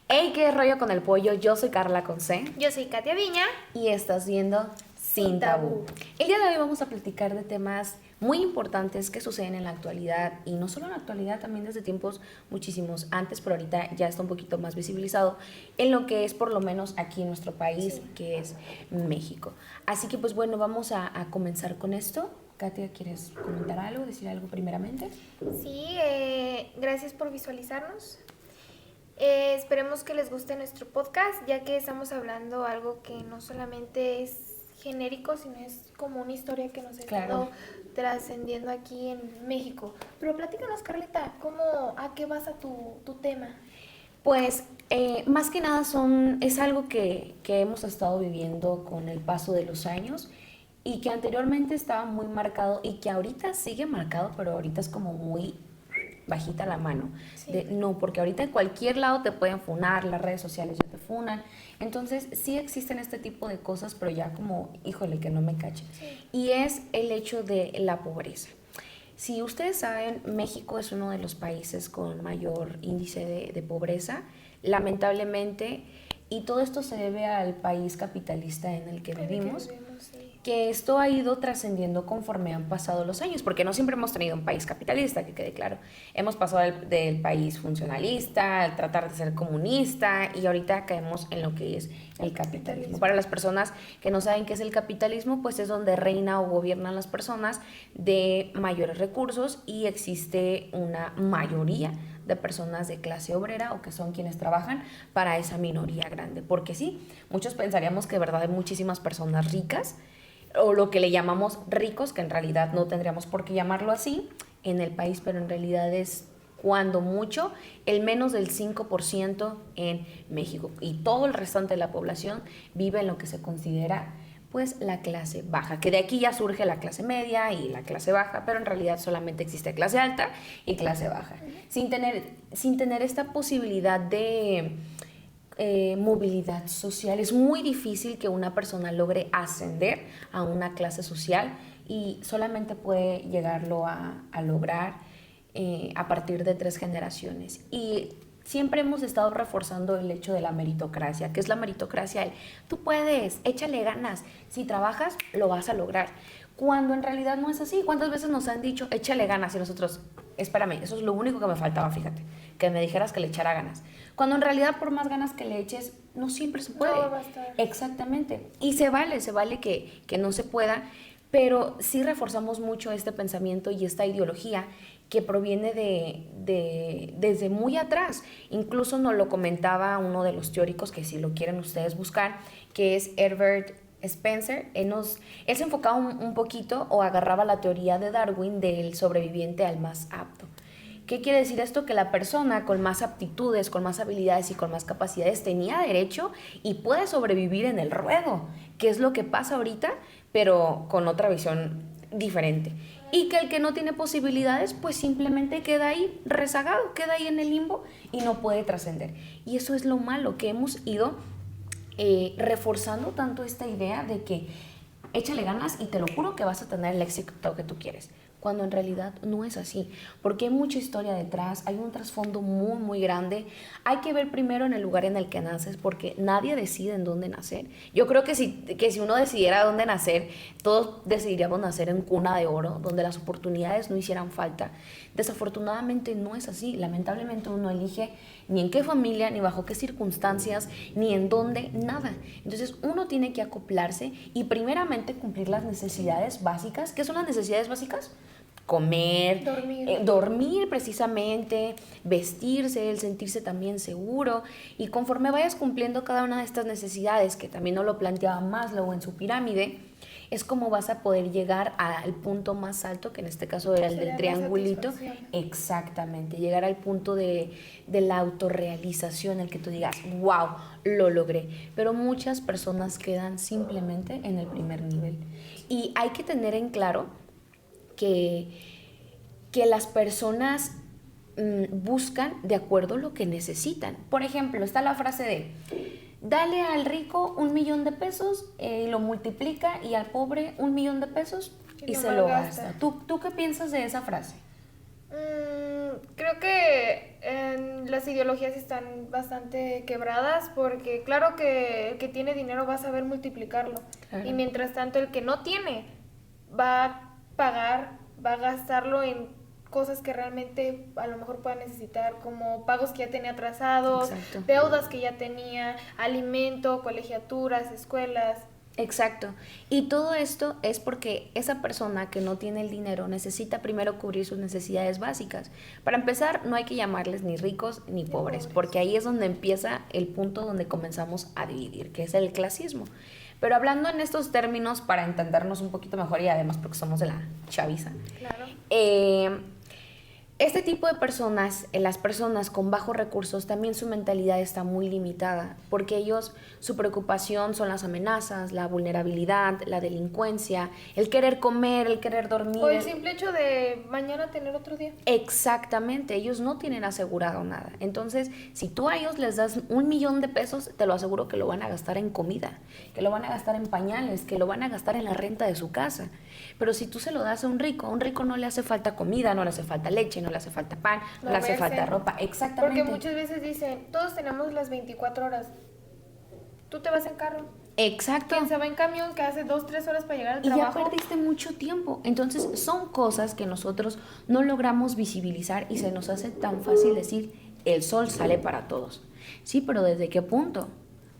Hey, ¿qué rollo con el pollo? Yo soy Carla Conce Yo soy Katia Viña. y estás viendo Sin Tabú. El día de hoy vamos a platicar de temas muy importantes que suceden en la actualidad, y no solo en la actualidad, también desde tiempos muchísimos antes, pero ahorita ya está un poquito más visibilizado en lo que es por lo menos aquí en nuestro país, que es México. Así que pues bueno, vamos a comenzar con esto. Katia, ¿quieres comentar algo, decir algo primeramente? Sí, gracias por visualizarnos. Esperemos que les guste nuestro podcast, ya que estamos hablando algo que no solamente es genérico, sino es como una historia que nos ha estado trascendiendo aquí en México. Pero platícanos, Carlita, ¿a qué basa tu tema? Pues más que nada es algo que hemos estado viviendo con el paso de los años y que anteriormente estaba muy marcado y que ahorita sigue marcado, pero ahorita es como muy bajita la mano. Sí. No, porque ahorita en cualquier lado te pueden funar, las redes sociales ya te funan. Entonces sí existen este tipo de cosas, pero ya como, híjole, que no me cache. Sí. Y es el hecho de la pobreza. Si ustedes saben, México es uno de los países con mayor índice de pobreza, lamentablemente, y todo esto se debe al país capitalista en el que vivimos, Sí. que esto ha ido trascendiendo conforme han pasado los años, porque no siempre hemos tenido un país capitalista, que quede claro. Hemos pasado del país funcionalista, al tratar de ser comunista, y ahorita caemos en lo que es el capitalismo. Para las personas que no saben qué es el capitalismo, pues es donde reina o gobiernan las personas de mayores recursos y existe una mayoría de personas de clase obrera o que son quienes trabajan para esa minoría grande. Porque sí, muchos pensaríamos que de verdad hay muchísimas personas ricas, o lo que le llamamos ricos, que en realidad no tendríamos por qué llamarlo así en el país, pero en realidad es cuando mucho el menos del 5% en México, y todo el restante de la población vive en lo que se considera pues la clase baja, que de aquí ya surge la clase media y la clase baja, pero en realidad solamente existe clase alta y clase baja, sin tener esta posibilidad de movilidad social. Es muy difícil que una persona logre ascender a una clase social, y solamente puede llegarlo a lograr a partir de 3 generaciones. Y siempre hemos estado reforzando el hecho de la meritocracia. ¿Qué es la meritocracia? Tú puedes, échale ganas, si trabajas lo vas a lograr, cuando en realidad no es así. ¿Cuántas veces nos han dicho échale ganas y nosotros, espérame, eso es lo único que me faltaba, fíjate, que me dijeras que le echara ganas, cuando en realidad por más ganas que le eches no siempre se puede? No va a bastar. Exactamente, y se vale que no se pueda, pero sí reforzamos mucho este pensamiento y esta ideología que proviene desde muy atrás. Incluso nos lo comentaba uno de los teóricos, que si lo quieren ustedes buscar, que es Herbert Spencer. Él se enfocaba un poquito, o agarraba la teoría de Darwin del sobreviviente al más apto. ¿Qué quiere decir esto? Que la persona con más aptitudes, con más habilidades y con más capacidades tenía derecho y puede sobrevivir en el ruedo, que es lo que pasa ahorita, pero con otra visión diferente. Y que el que no tiene posibilidades, pues simplemente queda ahí rezagado, queda ahí en el limbo y no puede trascender. Y eso es lo malo, que hemos ido reforzando tanto esta idea de que échale ganas y te lo juro que vas a tener el éxito que tú quieres, cuando en realidad no es así, porque hay mucha historia detrás, hay un trasfondo muy muy grande. Hay que ver primero en el lugar en el que naces, porque nadie decide en dónde nacer. Yo creo que si uno decidiera dónde nacer, todos decidiríamos nacer en cuna de oro, donde las oportunidades no hicieran falta. Desafortunadamente no es así. Lamentablemente uno elige ni en qué familia, ni bajo qué circunstancias, ni en dónde, nada. Entonces uno tiene que acoplarse y primeramente cumplir las necesidades básicas. ¿Qué son las necesidades básicas? Comer, dormir precisamente, vestirse, el sentirse también seguro. Y conforme vayas cumpliendo cada una de estas necesidades, que también nos lo planteaba Maslow en su pirámide, es como vas a poder llegar al punto más alto, que en este caso era el del triangulito. Exactamente, llegar al punto de la autorrealización, el que tú digas, wow, lo logré. Pero muchas personas quedan simplemente en el primer nivel. Y hay que tener en claro que las personas buscan de acuerdo a lo que necesitan. Por ejemplo, está la frase de dale al rico 1,000,000 de pesos y lo multiplica, y al pobre 1,000,000 de pesos y se lo gasta. ¿Tú qué piensas de esa frase? Creo que las ideologías están bastante quebradas porque claro que el que tiene dinero va a saber multiplicarlo. Claro. Y mientras tanto el que no tiene va a pagar, va a gastarlo en cosas que realmente a lo mejor pueda necesitar, como pagos que ya tenía atrasados, Exacto. deudas que ya tenía, alimento, colegiaturas, escuelas. Exacto. Y todo esto es porque esa persona que no tiene el dinero necesita primero cubrir sus necesidades básicas. Para empezar, no hay que llamarles ni ricos ni pobres, porque ahí es donde empieza el punto donde comenzamos a dividir, que es el clasismo. Pero hablando en estos términos para entendernos un poquito mejor y además porque somos de la chaviza, Claro. Este tipo de personas, las personas con bajos recursos, también su mentalidad está muy limitada, porque ellos, su preocupación son las amenazas, la vulnerabilidad, la delincuencia, el querer comer, el querer dormir. O el simple hecho de mañana tener otro día. Exactamente, ellos no tienen asegurado nada. Entonces, si tú a ellos les das 1,000,000 de pesos, te lo aseguro que lo van a gastar en comida, que lo van a gastar en pañales, que lo van a gastar en la renta de su casa. Pero si tú se lo das a un rico no le hace falta comida, no le hace falta leche, no le hace falta pan, no le hace falta ropa. Exactamente. Porque muchas veces dicen, todos tenemos las 24 horas. Tú te vas en carro. Exacto. Quien se va en camión que hace 2-3 horas para llegar al Y ya trabajo. perdiste mucho tiempo. Entonces son cosas que nosotros no logramos visibilizar y se nos hace tan fácil decir, el sol sale para todos. Sí, pero ¿desde qué punto?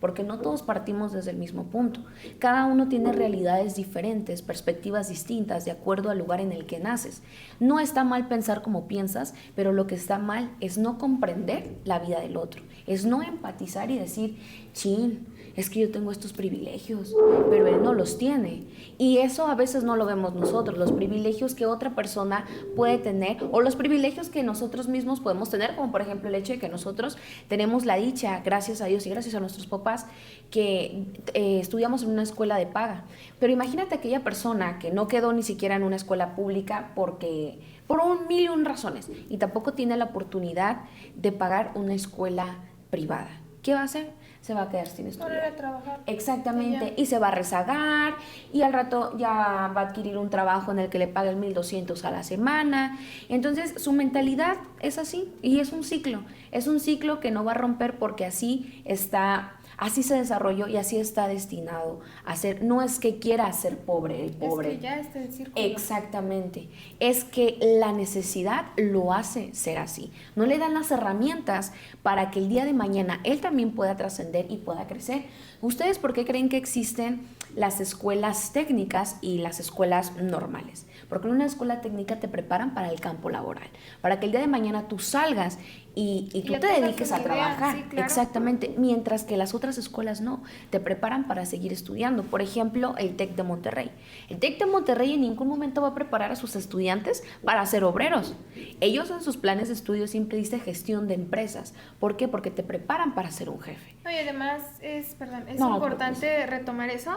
Porque no todos partimos desde el mismo punto. Cada uno tiene realidades diferentes, perspectivas distintas de acuerdo al lugar en el que naces. No está mal pensar como piensas, pero lo que está mal es no comprender la vida del otro, es no empatizar y decir, chin, es que yo tengo estos privilegios, pero él no los tiene. Y eso a veces no lo vemos nosotros, los privilegios que otra persona puede tener o los privilegios que nosotros mismos podemos tener, como por ejemplo el hecho de que nosotros tenemos la dicha, gracias a Dios y gracias a nuestros papás, que estudiamos en una escuela de paga. Pero imagínate aquella persona que no quedó ni siquiera en una escuela pública porque por 1,000,000 razones y tampoco tiene la oportunidad de pagar una escuela privada. ¿Qué va a hacer? Se va a quedar sin estudiar. No ir a trabajar. Exactamente. Y se va a rezagar y al rato ya va a adquirir un trabajo en el que le paguen 1,200 a la semana. Entonces su mentalidad es así y es un ciclo. Es un ciclo que no va a romper porque así está, así se desarrolló y así está destinado a ser. No es que quiera ser pobre el pobre. Es que ya está el círculo. Exactamente. Es que la necesidad lo hace ser así. No le dan las herramientas para que el día de mañana él también pueda trascender y pueda crecer. ¿Ustedes por qué creen que existen las escuelas técnicas y las escuelas normales? Porque en una escuela técnica te preparan para el campo laboral, para que el día de mañana tú salgas y tú ya te tengas dediques una a idea, trabajar. sí, claro. Exactamente, mientras que las otras escuelas no, te preparan para seguir estudiando. Por ejemplo, el TEC de Monterrey. El TEC de Monterrey en ningún momento va a preparar a sus estudiantes para ser obreros. Ellos en sus planes de estudio siempre dicen gestión de empresas. ¿Por qué? Porque te preparan para ser un jefe. No, y además es No, importante retomar eso.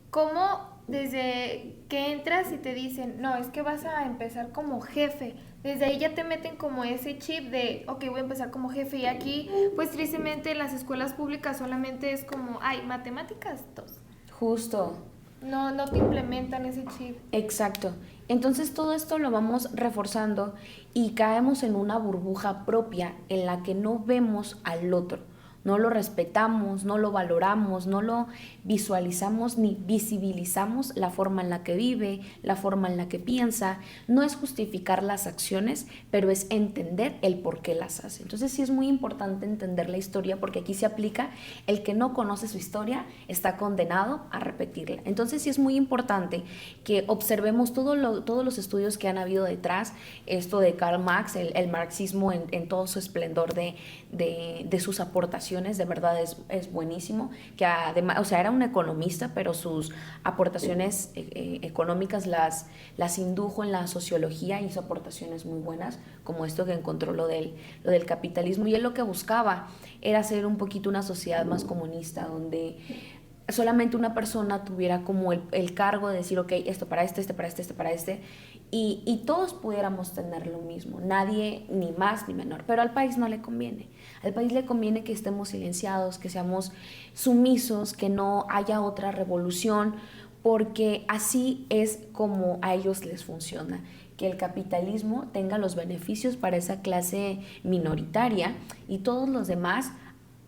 Cómo desde que entras y te dicen, no, es que vas a empezar como jefe. Desde ahí ya te meten como ese chip de, ok, voy a empezar como jefe. Y aquí, pues tristemente en las escuelas públicas solamente es como, ay, matemáticas 2. Justo. No te implementan ese chip. Exacto. Entonces todo esto lo vamos reforzando y caemos en una burbuja propia en la que no vemos al otro. No lo respetamos, no lo valoramos, no lo visualizamos ni visibilizamos la forma en la que vive, la forma en la que piensa. No es justificar las acciones, pero es entender el por qué las hace. Entonces sí es muy importante entender la historia porque aquí se aplica el que no conoce su historia está condenado a repetirla. Entonces sí es muy importante que observemos todos los estudios que han habido detrás, esto de Karl Marx, el marxismo en todo su esplendor de sus aportaciones. De verdad es buenísimo, que además, o sea, era un economista, pero sus aportaciones económicas las indujo en la sociología, hizo aportaciones muy buenas, como esto que encontró lo del capitalismo, y él lo que buscaba era hacer un poquito una sociedad más comunista, donde solamente una persona tuviera como el cargo de decir, ok, esto para este para este para este, y todos pudiéramos tener lo mismo, nadie ni más ni menor, pero al país no le conviene. Al país le conviene que estemos silenciados, que seamos sumisos, que no haya otra revolución, porque así es como a ellos les funciona, que el capitalismo tenga los beneficios para esa clase minoritaria y todos los demás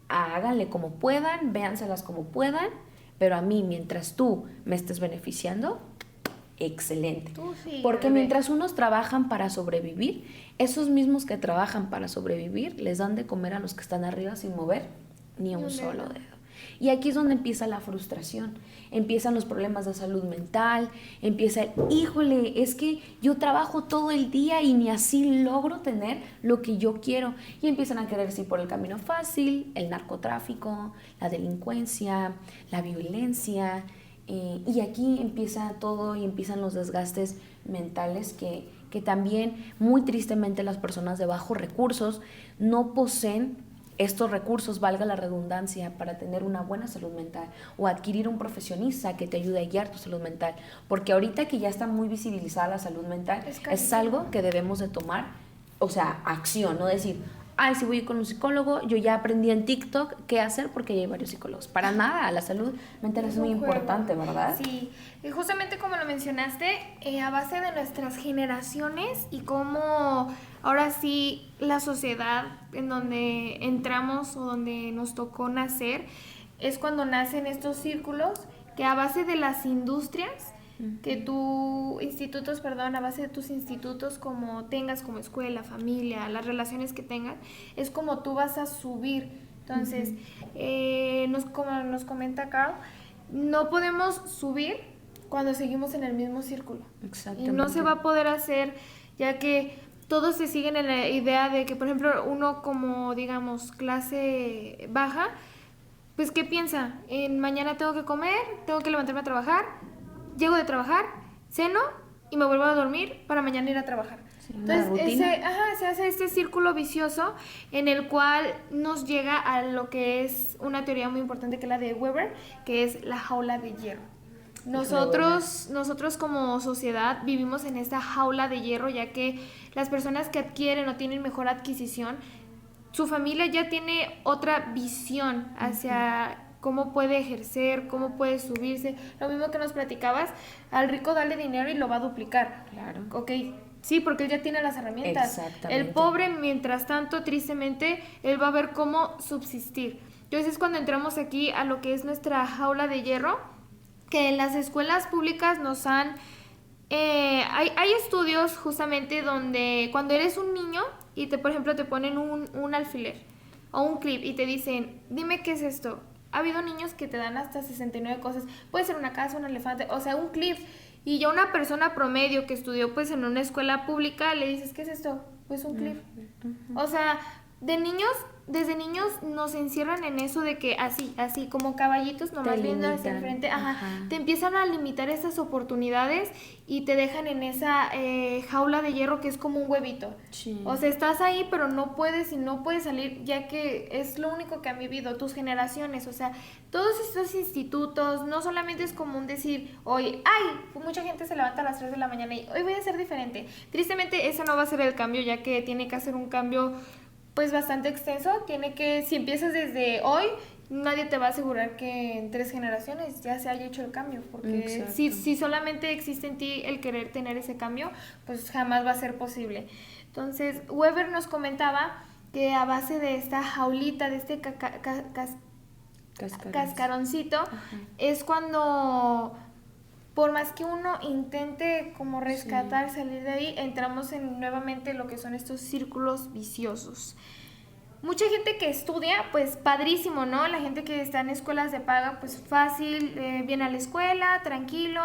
háganle como puedan, véanselas como puedan, pero a mí, mientras tú me estés beneficiando, excelente. Sí, porque mientras unos trabajan para sobrevivir, esos mismos que trabajan para sobrevivir les dan de comer a los que están arriba sin mover ni un solo dedo. Y aquí es donde empieza la frustración, empiezan los problemas de salud mental, empieza el, híjole, es que yo trabajo todo el día y ni así logro tener lo que yo quiero. Y empiezan a querer ir por el camino fácil, el narcotráfico, la delincuencia, la violencia, y aquí empieza todo y empiezan los desgastes mentales que también muy tristemente las personas de bajos recursos no poseen estos recursos, valga la redundancia, para tener una buena salud mental o adquirir un profesionista que te ayude a guiar tu salud mental. Porque ahorita que ya está muy visibilizada la salud mental, es algo que debemos de tomar, o sea, acción, no decir, ay, si voy con un psicólogo, yo ya aprendí en TikTok qué hacer porque ya hay varios psicólogos. Para nada, la salud mental es muy importante, ¿verdad? Sí, y justamente como lo mencionaste, a base de nuestras generaciones y cómo ahora sí la sociedad en donde entramos o donde nos tocó nacer, es cuando nacen estos círculos que a base de las industrias, a base de tus institutos como tengas como escuela, familia, las relaciones que tengas, es como tú vas a subir. Entonces, como nos comenta Carl, no podemos subir cuando seguimos en el mismo círculo. Exactamente. Y no se va a poder hacer, ya que todos se siguen en la idea de que, por ejemplo, uno como, digamos, clase baja, pues, ¿qué piensa? Mañana tengo que comer, tengo que levantarme a trabajar, llego de trabajar, ceno y me vuelvo a dormir para mañana ir a trabajar. Sí, entonces se hace este círculo vicioso en el cual nos llega a lo que es una teoría muy importante que es la de Weber, que es la jaula de hierro. Nosotros como sociedad vivimos en esta jaula de hierro, ya que las personas que adquieren o tienen mejor adquisición, su familia ya tiene otra visión hacia cómo puede ejercer, cómo puede subirse. Lo mismo que nos platicabas, al rico dale dinero y lo va a duplicar. Claro. Ok, sí, porque él ya tiene las herramientas. Exactamente. El pobre, mientras tanto, tristemente, él va a ver cómo subsistir. Entonces es cuando entramos aquí a lo que es nuestra jaula de hierro, que en las escuelas públicas nos han... hay estudios justamente donde cuando eres un niño y por ejemplo te ponen un alfiler o un clip y te dicen, dime qué es esto. Ha habido niños que te dan hasta 69 cosas. Puede ser una casa, un elefante, o sea, un clip. Y ya una persona promedio que estudió pues en una escuela pública le dices, ¿qué es esto? Pues un clip. O sea, desde niños nos encierran en eso de que así como caballitos nomás viendo hacia el frente, te empiezan a limitar esas oportunidades y te dejan en esa jaula de hierro que es como un huevito. Sí. O sea, estás ahí pero no puedes salir, ya que es lo único que han vivido tus generaciones. O sea, todos estos institutos, no solamente es común decir hoy, mucha gente se levanta a las 3 de la mañana y hoy voy a ser diferente. Tristemente ese no va a ser el cambio, ya que tiene que hacer un cambio pues bastante extenso. Si empiezas desde hoy, nadie te va a asegurar que en 3 generaciones ya se haya hecho el cambio, porque si solamente existe en ti el querer tener ese cambio, pues jamás va a ser posible. Entonces, Weber nos comentaba que a base de esta jaulita, de este cascaroncito, es cuando... por más que uno intente como rescatar, salir de ahí, entramos nuevamente en lo que son estos círculos viciosos. Mucha gente que estudia, pues padrísimo, ¿no? La gente que está en escuelas de paga, pues fácil, viene a la escuela, tranquilo,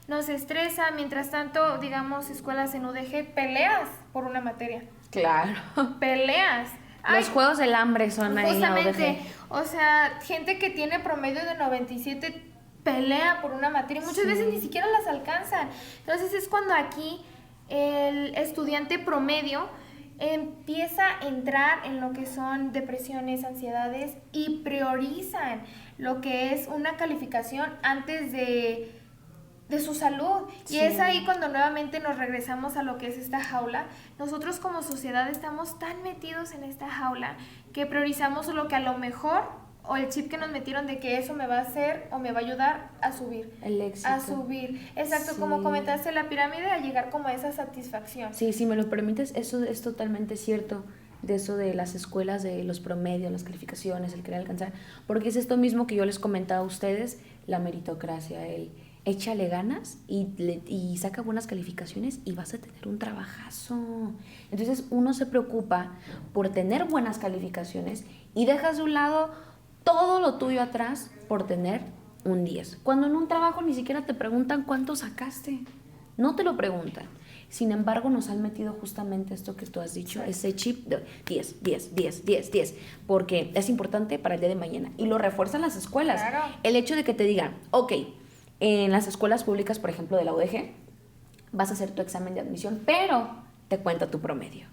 no se estresa. Mientras tanto, digamos, escuelas en UDG, peleas por una materia. Claro. Peleas. Los juegos del hambre son ahí en la Justamente, UDG. o sea, gente que tiene promedio de 97 pelea por una materia, muchas veces ni siquiera las alcanzan. Entonces es cuando aquí el estudiante promedio empieza a entrar en lo que son depresiones, ansiedades y priorizan lo que es una calificación antes de su salud. Y es ahí cuando nuevamente nos regresamos a lo que es esta jaula. Nosotros como sociedad estamos tan metidos en esta jaula que priorizamos lo que a lo mejor o el chip que nos metieron de que eso me va a hacer o me va a ayudar a subir. El éxito. A subir. Exacto, Sí. como comentaste la pirámide, a llegar como a esa satisfacción. Sí, si me lo permites, eso es totalmente cierto, de eso de las escuelas, de los promedios, las calificaciones, el querer alcanzar, porque es esto mismo que yo les comentaba a ustedes, la meritocracia, el échale ganas y saca buenas calificaciones y vas a tener un trabajazo. Entonces uno se preocupa por tener buenas calificaciones y dejas de un lado todo lo tuyo atrás por tener un 10. Cuando en un trabajo ni siquiera te preguntan cuánto sacaste, no te lo preguntan. Sin embargo, nos han metido justamente esto que tú has dicho, ese chip de 10, 10, 10, 10, 10, porque es importante para el día de mañana. Y lo refuerzan las escuelas. Claro. El hecho de que te digan, ok, en las escuelas públicas, por ejemplo, de la UDG, vas a hacer tu examen de admisión, pero te cuenta tu promedio.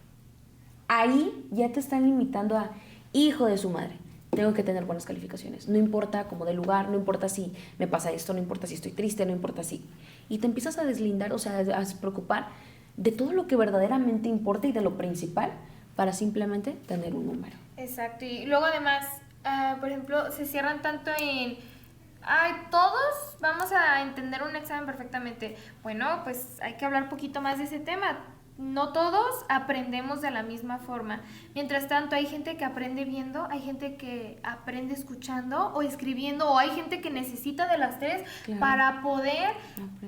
Ahí ya te están limitando a, hijo de su madre, tengo que tener buenas calificaciones. No importa cómo de lugar, no importa si me pasa esto, no importa si estoy triste, no importa si... Y te empiezas a deslindar, o sea, a preocupar de todo lo que verdaderamente importa y de lo principal para simplemente tener un número. Exacto, y luego además, por ejemplo, se cierran tanto en, ay, todos vamos a entender un examen perfectamente. Bueno, pues hay que hablar un poquito más de ese tema. No todos aprendemos de la misma forma. Mientras tanto, hay gente que aprende viendo, hay gente que aprende escuchando o escribiendo, o hay gente que necesita de las tres Claro. para poder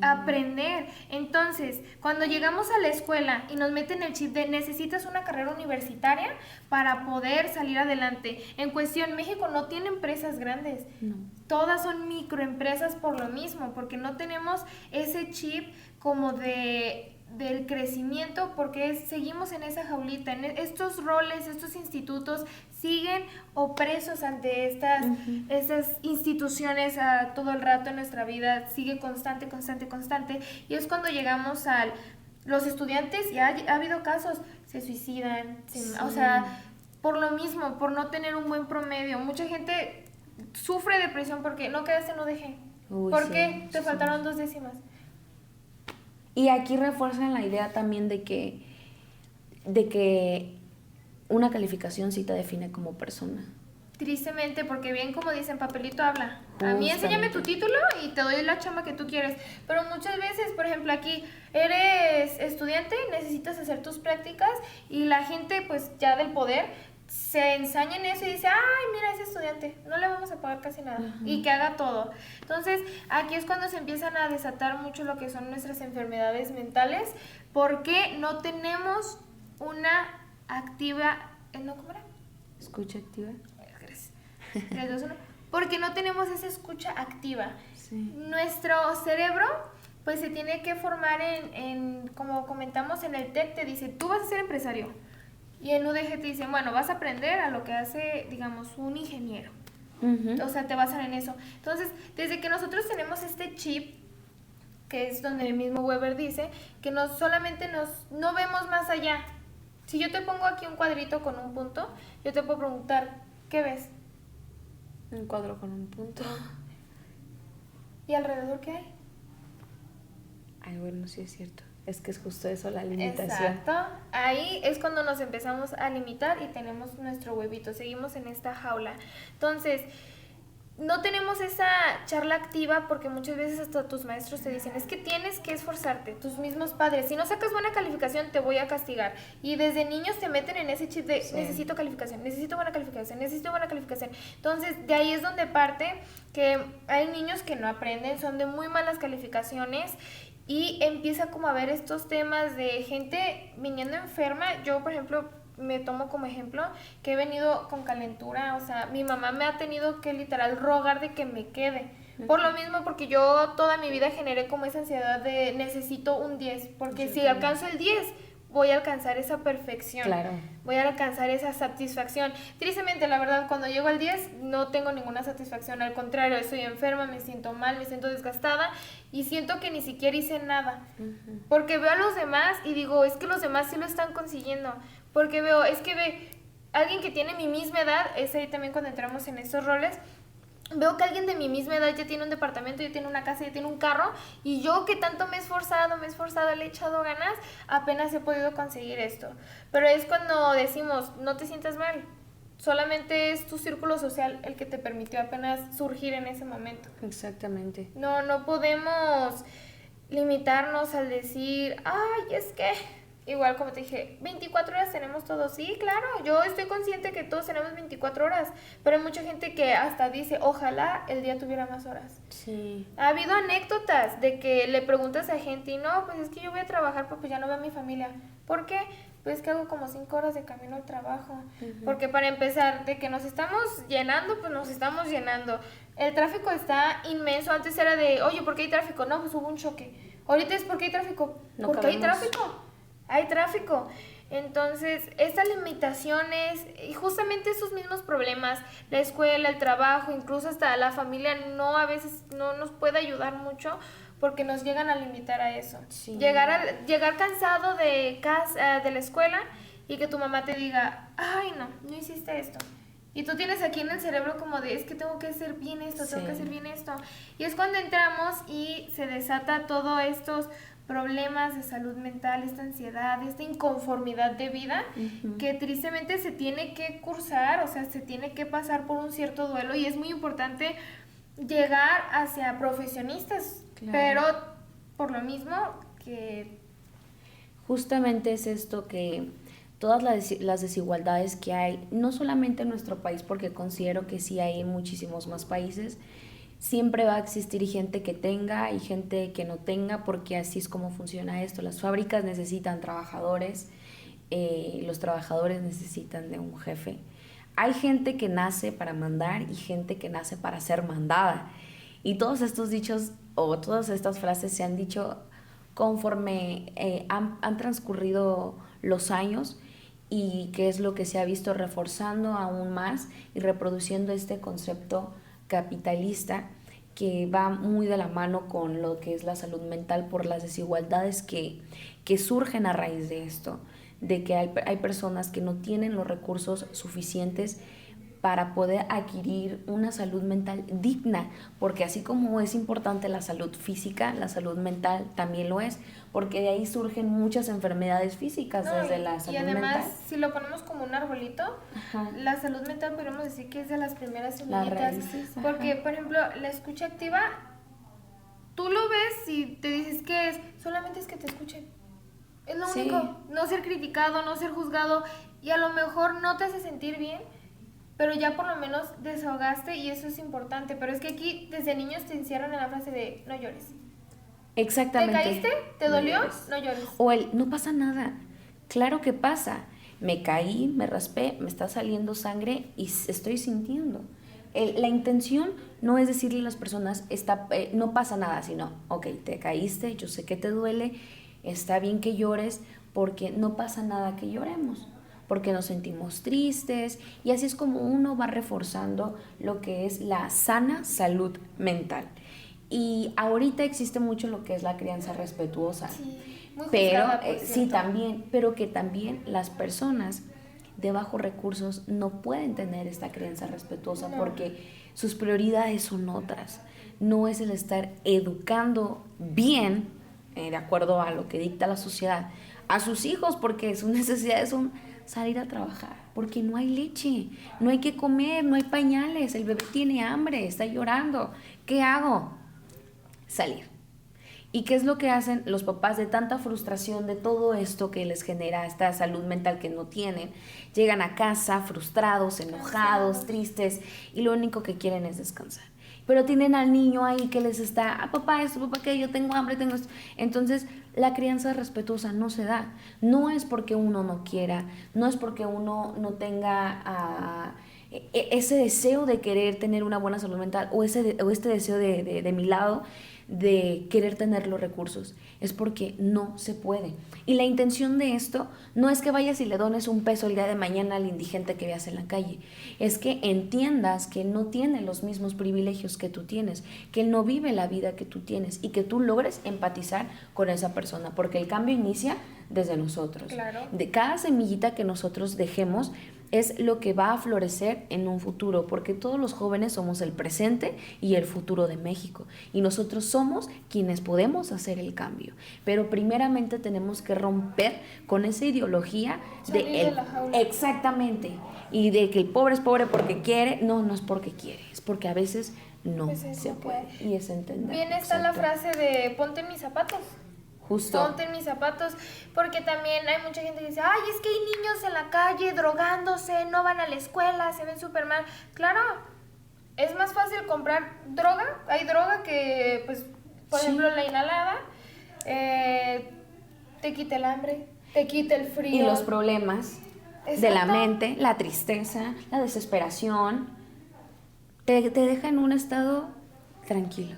aprender. Entonces, cuando llegamos a la escuela y nos meten el chip de necesitas una carrera universitaria para poder salir adelante. En cuestión, México no tiene empresas grandes. No. Todas son microempresas por lo mismo, porque no tenemos ese chip como del crecimiento, porque seguimos en esa jaulita, en estos roles, estos institutos siguen opresos ante estas instituciones todo el rato en nuestra vida, sigue constante, y es cuando llegamos los estudiantes, ya ha habido casos, se suicidan, o sea, por lo mismo, por no tener un buen promedio. Mucha gente sufre depresión porque no quedaste en UDG. ¿Por qué? Te faltaron 2 décimas. Y aquí refuerzan la idea también de que una calificación sí te define como persona. Tristemente, porque bien como dicen, papelito habla. A mí Justamente. enséñame tu título y te doy la chamba que tú quieres. Pero muchas veces, por ejemplo, aquí eres estudiante, necesitas hacer tus prácticas y la gente, pues ya del poder, se ensaña en eso y dice, ay, mira, ese estudiante, no le vamos a pagar casi nada. Ajá. Y que haga todo. Entonces, aquí es cuando se empiezan a desatar mucho lo que son nuestras enfermedades mentales, porque no tenemos una activa... ¿No, cómo era? Escucha activa. Gracias. 3, 2, 1. Porque no tenemos esa escucha activa. Sí. Nuestro cerebro pues se tiene que formar como comentamos en el TEC, te dice, tú vas a ser empresario. Y en UDG te dicen, bueno, vas a aprender a lo que hace, digamos, un ingeniero. Uh-huh. O sea, te basan en eso. Entonces, desde que nosotros tenemos este chip, que es donde el mismo Weber dice, que no vemos más allá. Si yo te pongo aquí un cuadrito con un punto, yo te puedo preguntar, ¿qué ves? Un cuadro con un punto. ¿Y alrededor qué hay? Ay, bueno, sí es cierto. Es que es justo eso, la limitación. Exacto. Ahí es cuando nos empezamos a limitar y tenemos nuestro huevito. Seguimos en esta jaula. Entonces, no tenemos esa charla activa porque muchas veces hasta tus maestros te dicen, es que tienes que esforzarte, tus mismos padres. Si no sacas buena calificación, te voy a castigar. Y desde niños te meten en ese chip de necesito calificación, necesito buena calificación, necesito buena calificación. Entonces, de ahí es donde parte que hay niños que no aprenden, son de muy malas calificaciones. Y empieza como a ver estos temas de gente viniendo enferma. Yo, por ejemplo, me tomo como ejemplo que he venido con calentura. O sea, mi mamá me ha tenido que literal rogar de que me quede. Por lo mismo, porque yo toda mi vida generé como esa ansiedad de necesito un 10. Porque si alcanzo el 10, voy a alcanzar esa perfección. Claro. Voy a alcanzar esa satisfacción. Tristemente, la verdad, cuando llego al 10 no tengo ninguna satisfacción. Al contrario, estoy enferma, me siento mal, me siento desgastada y siento que ni siquiera hice nada. Uh-huh. Porque veo a los demás y digo, es que los demás sí lo están consiguiendo. Porque veo, es que ve, alguien que tiene mi misma edad, es ahí también cuando entramos en estos roles, veo que alguien de mi misma edad ya tiene un departamento, ya tiene una casa, ya tiene un carro, y yo que tanto me he esforzado, le he echado ganas, apenas he podido conseguir esto. Pero es cuando decimos, no te sientas mal, solamente es tu círculo social el que te permitió apenas surgir en ese momento. Exactamente. No podemos limitarnos al decir, ay, es que, igual como te dije, 24 horas tenemos todos. Sí, claro, yo estoy consciente que todos tenemos 24 horas, pero hay mucha gente que hasta dice, ojalá el día tuviera más horas. Sí. Ha habido anécdotas de que le preguntas a gente y no, pues es que yo voy a trabajar, pues ya no veo a mi familia. ¿Por qué? Pues que hago como 5 horas de camino al trabajo. Porque para empezar, de que nos estamos llenando, pues nos estamos llenando. El tráfico está inmenso. Antes era de, oye, ¿por qué hay tráfico? No, pues hubo un choque. Ahorita es, ¿por qué hay tráfico? No porque hay cabemos. tráfico. Hay tráfico. Entonces, estas limitaciones y justamente esos mismos problemas, la escuela, el trabajo, incluso hasta la familia, no a veces no nos puede ayudar mucho porque nos llegan a limitar a eso. Sí. Llegar cansado de casa, de la escuela y que tu mamá te diga, ay, no hiciste esto. Y tú tienes aquí en el cerebro como de, es que tengo que hacer bien esto, tengo que hacer bien esto. Y es cuando entramos y se desata todos estos problemas de salud mental, esta ansiedad, esta inconformidad de vida, que tristemente se tiene que cursar, o sea, se tiene que pasar por un cierto duelo y es muy importante llegar hacia profesionistas, Claro. pero por lo mismo que... Justamente es esto que todas las desigualdades que hay, no solamente en nuestro país, porque considero que sí hay en muchísimos más países, siempre va a existir gente que tenga y gente que no tenga, porque así es como funciona esto. Las fábricas necesitan trabajadores, los trabajadores necesitan de un jefe. Hay gente que nace para mandar y gente que nace para ser mandada. Y todos estos dichos o todas estas frases se han dicho conforme han transcurrido los años, y que es lo que se ha visto reforzando aún más y reproduciendo este concepto capitalista que va muy de la mano con lo que es la salud mental por las desigualdades que surgen a raíz de esto, de que hay personas que no tienen los recursos suficientes para poder adquirir una salud mental digna, porque así como es importante la salud física, la salud mental también lo es, porque de ahí surgen muchas enfermedades físicas desde la salud mental. Y además, si lo ponemos como un arbolito, Ajá. la salud mental podríamos decir que es de las primeras Las semillitas, raíces, ajá. porque por ejemplo, la escucha activa, tú lo ves y te dices que es, solamente es que te escuchen. Es lo Sí. único, no ser criticado, no ser juzgado, y a lo mejor no te hace sentir bien, pero ya por lo menos desahogaste y eso es importante. Pero es que aquí desde niños te encierran en la frase de no llores. Exactamente. ¿Te caíste? ¿Te dolió? No llores. No llores. O el no pasa nada. Claro que pasa. Me caí, me raspé, me está saliendo sangre y estoy sintiendo. La intención no es decirle a las personas no pasa nada, sino, ok, te caíste, yo sé que te duele, está bien que llores, porque no pasa nada que lloremos, porque nos sentimos tristes, y así es como uno va reforzando lo que es la sana salud mental. Y ahorita existe mucho lo que es la crianza respetuosa, Sí, muy pero juzgada, por sí cierto. también, pero que también las personas de bajos recursos no pueden tener esta crianza respetuosa, No. porque sus prioridades son otras. No es el estar educando bien, de acuerdo a lo que dicta la sociedad, a sus hijos, porque sus necesidades son salir a trabajar, porque no hay leche, no hay que comer, no hay pañales, el bebé tiene hambre, está llorando. ¿Qué hago? Salir. ¿Y qué es lo que hacen los papás de tanta frustración de todo esto que les genera esta salud mental que no tienen? Llegan a casa frustrados, enojados, tristes, y lo único que quieren es descansar. Pero tienen al niño ahí que les está, papá esto, papá que yo tengo hambre, tengo esto. Entonces la crianza respetuosa no se da. No es porque uno no quiera, no es porque uno no tenga ese deseo de querer tener una buena salud mental, o este deseo de mi lado de querer tener los recursos. Es porque no se puede. Y la intención de esto no es que vayas y le dones un peso el día de mañana al indigente que veas en la calle. Es que entiendas que él no tiene los mismos privilegios que tú tienes, que él no vive la vida que tú tienes, y que tú logres empatizar con esa persona, porque el cambio inicia desde nosotros. Claro. De cada semillita que nosotros dejemos, es lo que va a florecer en un futuro, porque todos los jóvenes somos el presente y el futuro de México, y nosotros somos quienes podemos hacer el cambio, pero primeramente tenemos que romper con esa ideología de la jaula. exactamente, y de que el pobre es pobre porque quiere. No, no es porque quiere, es porque a veces no Pues es se lo que puede, hay. y es entender. Bien está la frase de ponte en mis zapatos. Justo. Ponte en mis zapatos, porque también hay mucha gente que dice, ay, es que hay niños en la calle drogándose, no van a la escuela, se ven súper mal. Claro, es más fácil comprar droga, hay droga que, pues, por ejemplo, la inhalada, te quita el hambre, te quita el frío. Y los problemas de la mente, la tristeza, la desesperación, te deja en un estado tranquilo.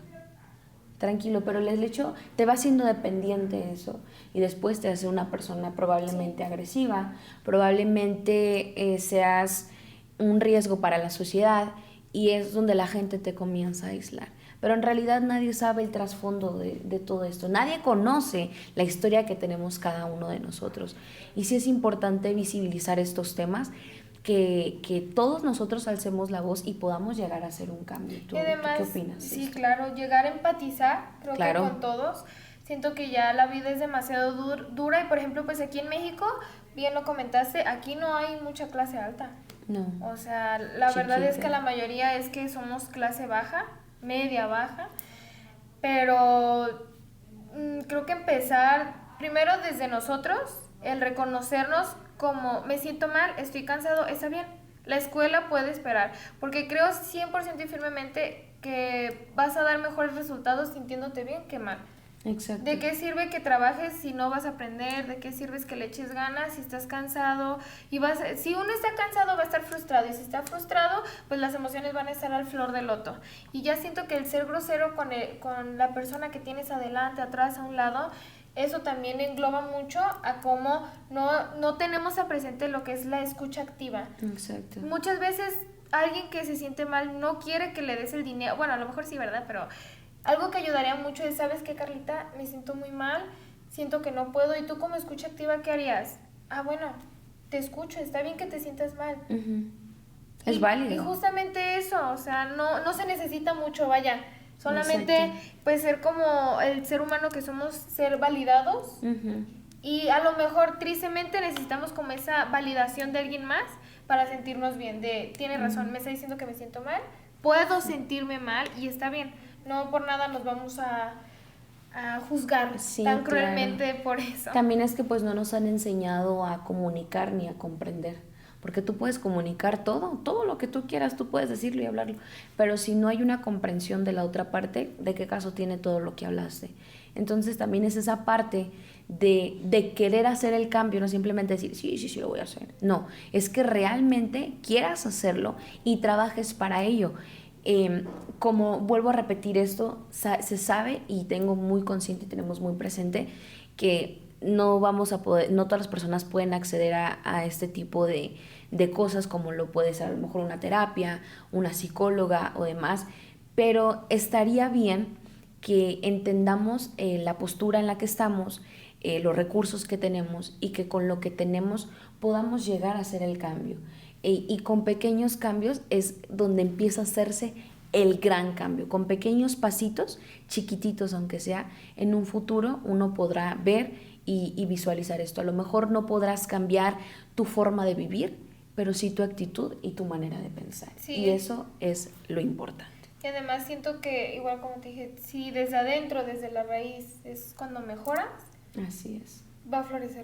Tranquilo, pero el hecho te va haciendo dependiente de eso, y después te hace una persona probablemente agresiva, probablemente seas un riesgo para la sociedad, y es donde la gente te comienza a aislar. Pero en realidad nadie sabe el trasfondo de todo esto, nadie conoce la historia que tenemos cada uno de nosotros, y sí es importante visibilizar estos temas, que todos nosotros alcemos la voz y podamos llegar a hacer un cambio. ¿Tú, y además, ¿tú qué opinas? Sí, claro, llegar a empatizar, creo que con todos. Siento que ya la vida es demasiado dura, y por ejemplo, pues aquí en México, bien lo comentaste, aquí no hay mucha clase alta. No. O sea, la verdad es que la mayoría es que somos clase baja, media baja, pero creo que empezar primero desde nosotros, el reconocernos como me siento mal, estoy cansado, está bien. La escuela puede esperar, porque creo 100% y firmemente que vas a dar mejores resultados sintiéndote bien que mal. Exacto. ¿De qué sirve que trabajes si no vas a aprender? ¿De qué sirve que le eches ganas si estás cansado? Si uno está cansado va a estar frustrado, y si está frustrado, pues las emociones van a estar al flor del loto. Y ya siento que el ser grosero con la persona que tienes adelante, atrás, a un lado, eso también engloba mucho a cómo no tenemos a presente lo que es la escucha activa. Exacto. Muchas veces alguien que se siente mal no quiere que le des el dinero. Bueno, a lo mejor sí, ¿verdad? Pero algo que ayudaría mucho es, ¿sabes qué, Carlita? Me siento muy mal, siento que no puedo. ¿Y tú como escucha activa qué harías? Ah, bueno, te escucho, está bien que te sientas mal. Es válido. Y justamente eso, o sea, no se necesita mucho, vaya. Solamente pues ser como el ser humano que somos, ser validados. Y a lo mejor tristemente necesitamos como esa validación de alguien más para sentirnos bien. Tiene razón, me está diciendo que me siento mal, puedo sentirme mal y está bien. No por nada nos vamos a juzgar tan cruelmente por eso. También es que pues no nos han enseñado a comunicar ni a comprender. Porque tú puedes comunicar todo lo que tú quieras, tú puedes decirlo y hablarlo, pero si no hay una comprensión de la otra parte, ¿de qué caso tiene todo lo que hablaste? Entonces también es esa parte de querer hacer el cambio, no simplemente decir, sí, lo voy a hacer. No, es que realmente quieras hacerlo y trabajes para ello. Como vuelvo a repetir esto, se sabe y tengo muy consciente y tenemos muy presente que no vamos a poder, no todas las personas pueden acceder a este tipo de cosas, como lo puede ser a lo mejor una terapia, una psicóloga o demás, pero estaría bien que entendamos la postura en la que estamos, los recursos que tenemos, y que con lo que tenemos podamos llegar a hacer el cambio. Y con pequeños cambios es donde empieza a hacerse el gran cambio. Con pequeños pasitos, chiquititos aunque sea, en un futuro uno podrá ver y visualizar esto. A lo mejor no podrás cambiar tu forma de vivir, pero sí tu actitud y tu manera de pensar. Sí. Y eso es lo importante. Y además siento que, igual como te dije, si desde adentro, desde la raíz, es cuando mejoras. Así es. Va a florecer.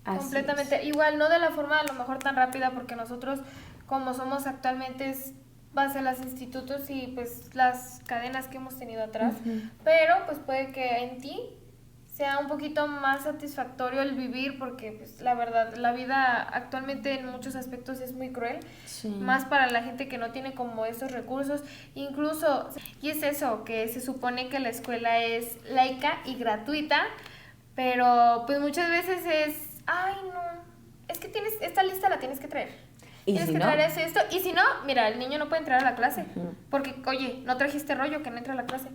Así completamente. Es. Igual, no de la forma a lo mejor tan rápida, porque nosotros, como somos actualmente, es base a los institutos y pues las cadenas que hemos tenido atrás. Pero pues puede que en ti sea un poquito más satisfactorio el vivir, porque pues la verdad, la vida actualmente en muchos aspectos es muy cruel, más para la gente que no tiene como esos recursos, incluso, y es eso, que se supone que la escuela es laica y gratuita, pero pues muchas veces es, ay no, es que tienes, esta lista la tienes que traer. Tienes que traer esto, y si no, mira, el niño no puede entrar a la clase, porque, oye, no trajiste rollo, que no entra a la clase.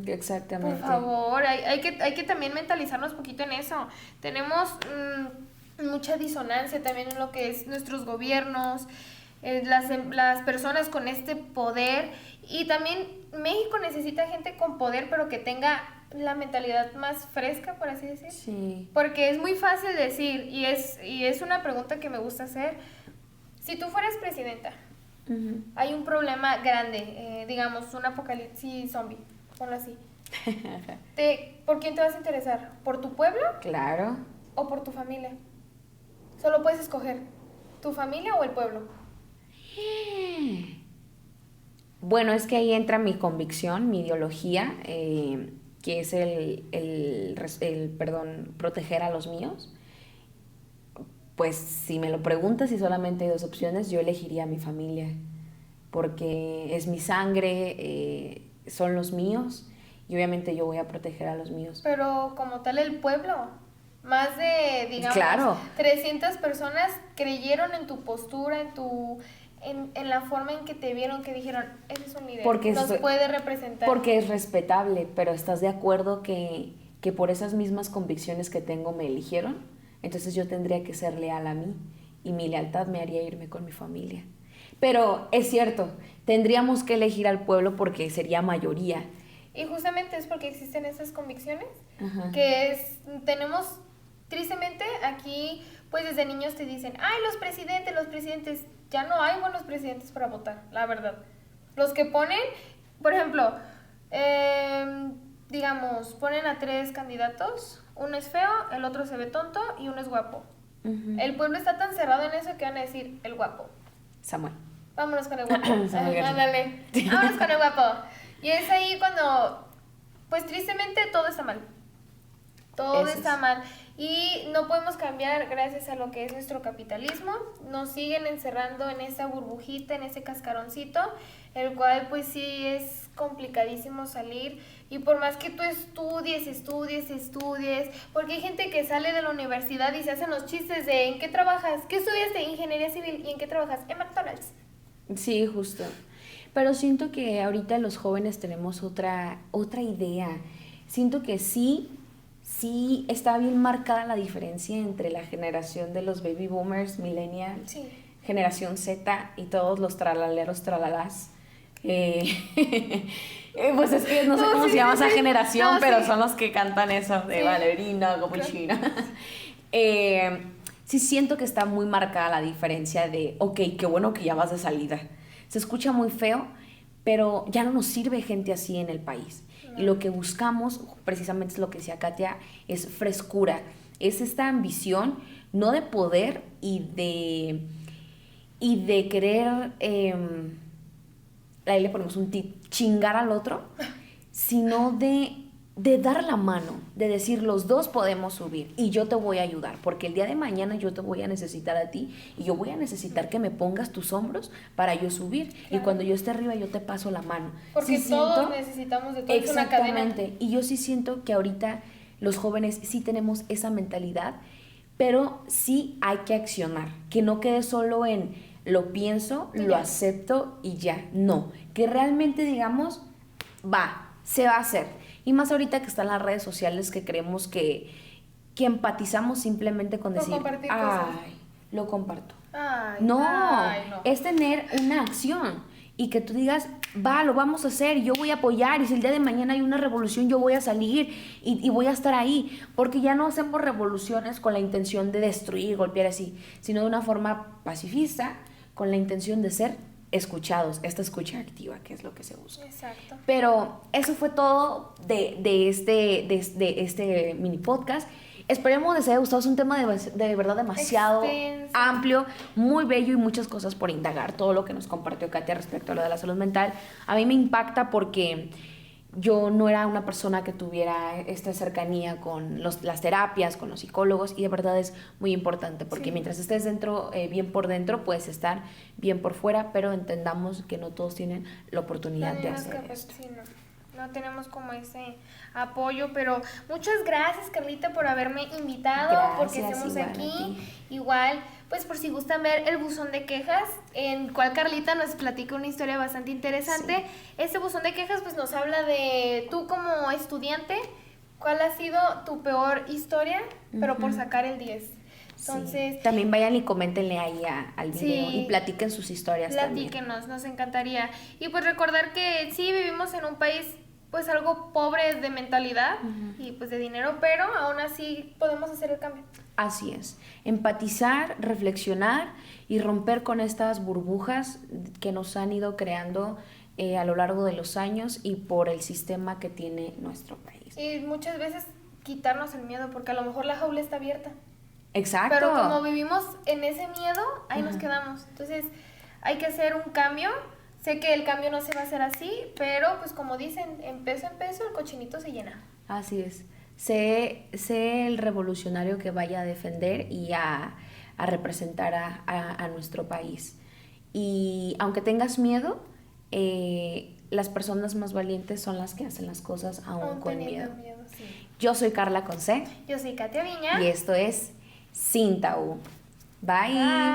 Exactamente. Por favor, hay que también mentalizarnos un poquito en eso. Tenemos mucha disonancia también en lo que es nuestros gobiernos, las personas con este poder, y también México necesita gente con poder, pero que tenga la mentalidad más fresca, por así decir. Sí. Porque es muy fácil decir, y es una pregunta que me gusta hacer, si tú fueras presidenta, hay un problema grande, digamos, un apocalipsis zombie, ponlo así. ¿Por quién te vas a interesar? ¿Por tu pueblo Claro. o por tu familia? Solo puedes escoger, tu familia o el pueblo. Bueno, es que ahí entra mi convicción, mi ideología, que es proteger a los míos. Pues si me lo preguntas y solamente hay dos opciones, yo elegiría a mi familia, porque es mi sangre, son los míos, y obviamente yo voy a proteger a los míos. Pero como tal el pueblo, más de, digamos, claro, 300 personas creyeron en tu postura, en la forma en que te vieron, que dijeron, eres un líder, nos puede representar. Porque es respetable, pero ¿estás de acuerdo que por esas mismas convicciones que tengo me eligieron? Entonces yo tendría que ser leal a mí, y mi lealtad me haría irme con mi familia. Pero es cierto, tendríamos que elegir al pueblo porque sería mayoría. Y justamente es porque existen esas convicciones, Ajá. Tenemos, tristemente, aquí, pues desde niños te dicen, ay, los presidentes, ya no hay buenos presidentes para votar, la verdad. Los que ponen, por ejemplo, digamos, ponen a 3 candidatos, uno es feo, el otro se ve tonto y uno es guapo. El pueblo está tan cerrado en eso que van a decir, el guapo. Samuel. Vámonos con el guapo. Ándale. Vámonos con el guapo. Y es ahí cuando, pues tristemente, todo está mal. Todo está mal. Y no podemos cambiar gracias a lo que es nuestro capitalismo. Nos siguen encerrando en esa burbujita, en ese cascaroncito, el cual pues sí es complicadísimo salir. Y por más que tú estudies, porque hay gente que sale de la universidad y se hacen los chistes de ¿en qué trabajas? ¿Qué estudiaste? Ingeniería civil. ¿Y en qué trabajas? En McDonald's. Sí, justo. Pero siento que ahorita los jóvenes tenemos otra idea. Siento que sí está bien marcada la diferencia entre la generación de los baby boomers, millennials, generación Z y todos los tralaleros, tralalás. Pues es que no sé cómo se llama esa generación, pero son los que cantan eso de ballerina, capuchina. Sí siento que está muy marcada la diferencia de, ok, qué bueno que ya vas de salida. Se escucha muy feo, pero ya no nos sirve gente así en el país. Y lo que buscamos, precisamente es lo que decía Katia, es frescura. Es esta ambición, no de poder y de querer, ahí le ponemos un tip, chingar al otro, sino de dar la mano, de decir los dos podemos subir y yo te voy a ayudar, porque el día de mañana yo te voy a necesitar a ti y yo voy a necesitar que me pongas tus hombros para yo subir. Claro. Y cuando yo esté arriba yo te paso la mano. Porque sí todos necesitamos de todo. Exactamente. Una cadena. Y yo sí siento que ahorita los jóvenes sí tenemos esa mentalidad, pero sí hay que accionar, que no quede solo en lo pienso, lo acepto y ya. No, que realmente digamos, se va a hacer. Y más ahorita que están las redes sociales, que creemos que empatizamos simplemente con decir, lo comparto. No, es tener una acción y que tú digas, lo vamos a hacer, yo voy a apoyar, y si el día de mañana hay una revolución, yo voy a salir y voy a estar ahí, porque ya no hacemos revoluciones con la intención de destruir, golpear así, sino de una forma pacifista, con la intención de ser escuchados, esta escucha activa, que es lo que se busca. Exacto. Pero eso fue todo de este mini podcast. Esperemos les haya gustado. Es un tema de verdad demasiado amplio, muy bello y muchas cosas por indagar. Todo lo que nos compartió Katia respecto a lo de la salud mental a mí me impacta porque yo no era una persona que tuviera esta cercanía con las terapias, con los psicólogos, y de verdad es muy importante porque mientras estés dentro, bien por dentro, puedes estar bien por fuera, pero entendamos que no todos tienen la oportunidad de hacer esto. Sí, no tenemos como ese apoyo, pero muchas gracias, Carlita, por haberme invitado, porque estemos aquí. Igual, pues por si gustan ver el buzón de quejas, en cual Carlita nos platica una historia bastante interesante. Sí. Este buzón de quejas pues nos habla de tú como estudiante, cuál ha sido tu peor historia, pero por sacar el 10. Entonces, sí. También vayan y coméntenle ahí al video sí, y platiquen sus historias también. platíquenos, nos encantaría. Y pues recordar que sí vivimos en un país pues algo pobre de mentalidad y pues de dinero, pero aún así podemos hacer el cambio. Así es, empatizar, reflexionar y romper con estas burbujas que nos han ido creando a lo largo de los años y por el sistema que tiene nuestro país. Y muchas veces quitarnos el miedo, porque a lo mejor la jaula está abierta. Exacto. Pero como vivimos en ese miedo, ahí nos quedamos. Entonces hay que hacer un cambio. Sé que el cambio no se va a hacer así, pero pues como dicen, en peso el cochinito se llena. Así es. Sé el revolucionario que vaya a defender y a representar a nuestro país. Y aunque tengas miedo, las personas más valientes son las que hacen las cosas aún con miedo. Sí. Yo soy Carla Conce. Yo soy Katia Viña. Y esto es Sin Tabú. Bye. Bye.